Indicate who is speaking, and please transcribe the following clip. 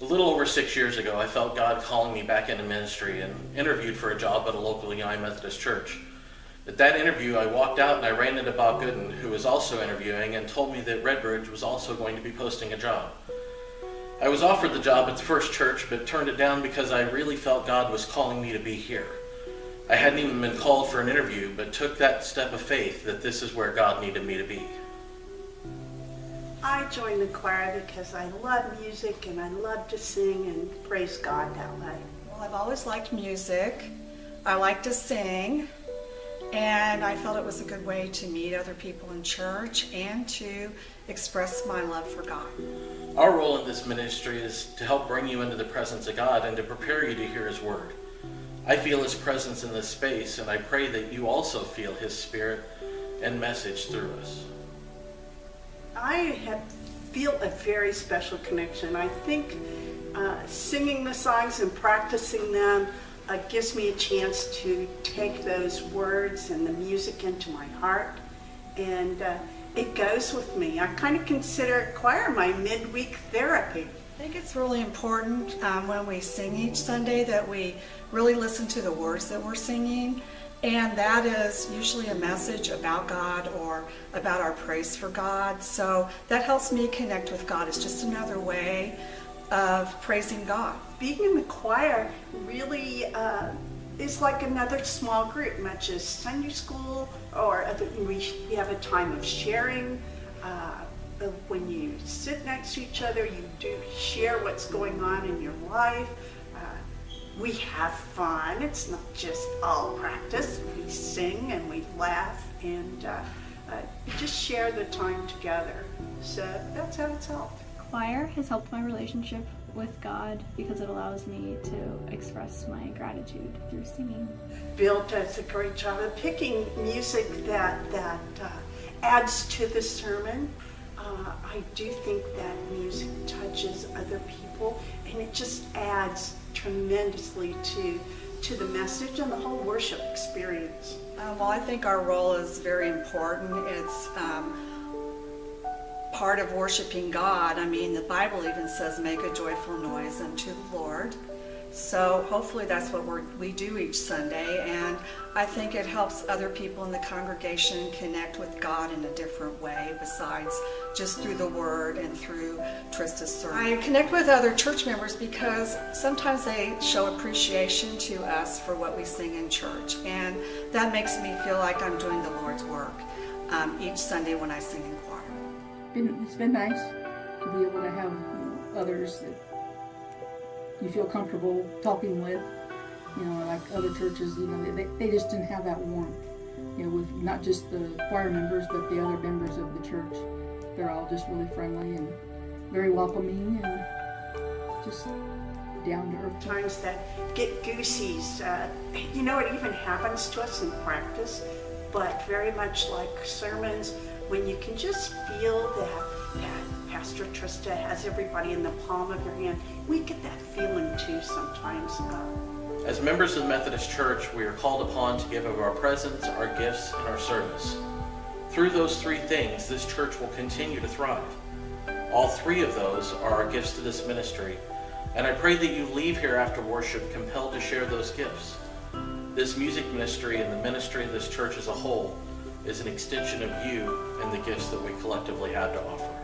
Speaker 1: A little over 6 years ago, I felt God calling me back into ministry and interviewed for a job at a local United Methodist church. At that interview, I walked out and I ran into Bob Gooden, who was also interviewing, and told me that Redbridge was also going to be posting a job. I was offered the job at the first church, but turned it down because I really felt God was calling me to be here. I hadn't even been called for an interview, but took that step of faith that this is where God needed me to be.
Speaker 2: I joined the choir because I love music and I love to sing and praise God that way.
Speaker 3: Well, I've always liked music. I like to sing, and I felt it was a good way to meet other people in church and to express my love for God.
Speaker 1: Our role in this ministry is to help bring you into the presence of God and to prepare you to hear His Word. I feel His presence in this space, and I pray that you also feel His Spirit and message through us.
Speaker 2: I feel a very special connection. I think singing the songs and practicing them gives me a chance to take those words and the music into my heart, and it goes with me. I kind of consider choir my midweek therapy.
Speaker 3: I think it's really important when we sing each Sunday that we really listen to the words that we're singing, and that is usually a message about God or about our praise for God. So that helps me connect with God. It's just another way of praising God.
Speaker 2: Being in the choir really is like another small group, much as Sunday school or we have a time of sharing. When you sit next to each other, you do share what's going on in your life. We have fun. It's not just all practice. We sing and we laugh and we just share the time together. So that's how it's helped.
Speaker 4: Choir has helped my relationship with God because it allows me to express my gratitude through singing.
Speaker 2: Bill does a great job of picking music that adds to the sermon. I do think that music touches other people, and it just adds tremendously to the message and the whole worship experience.
Speaker 3: Well, I think our role is very important. It's part of worshiping God. I mean, the Bible even says, make a joyful noise unto the Lord. So hopefully that's what we do each Sunday, and I think it helps other people in the congregation connect with God in a different way besides just through the Word and through Trista's sermon. I connect with other church members because sometimes they show appreciation to us for what we sing in church, and that makes me feel like I'm doing the Lord's work each Sunday when I sing in choir.
Speaker 5: It's been nice to be able to have others that you feel comfortable talking with, like other churches, they just didn't have that warmth, with not just the choir members, but the other members of the church. They're all just really friendly and very welcoming and just down to earth.
Speaker 2: Times that get goosies, it even happens to us in practice, but very much like sermons, when you can just feel that Pastor Trista has everybody in the palm of your hand. We get that feeling too sometimes.
Speaker 1: As members of the Methodist Church, we are called upon to give of our presence, our gifts, and our service. Through those three things, this church will continue to thrive. All three of those are our gifts to this ministry, and I pray that you leave here after worship compelled to share those gifts. This music ministry and the ministry of this church as a whole is an extension of you and the gifts that we collectively have to offer.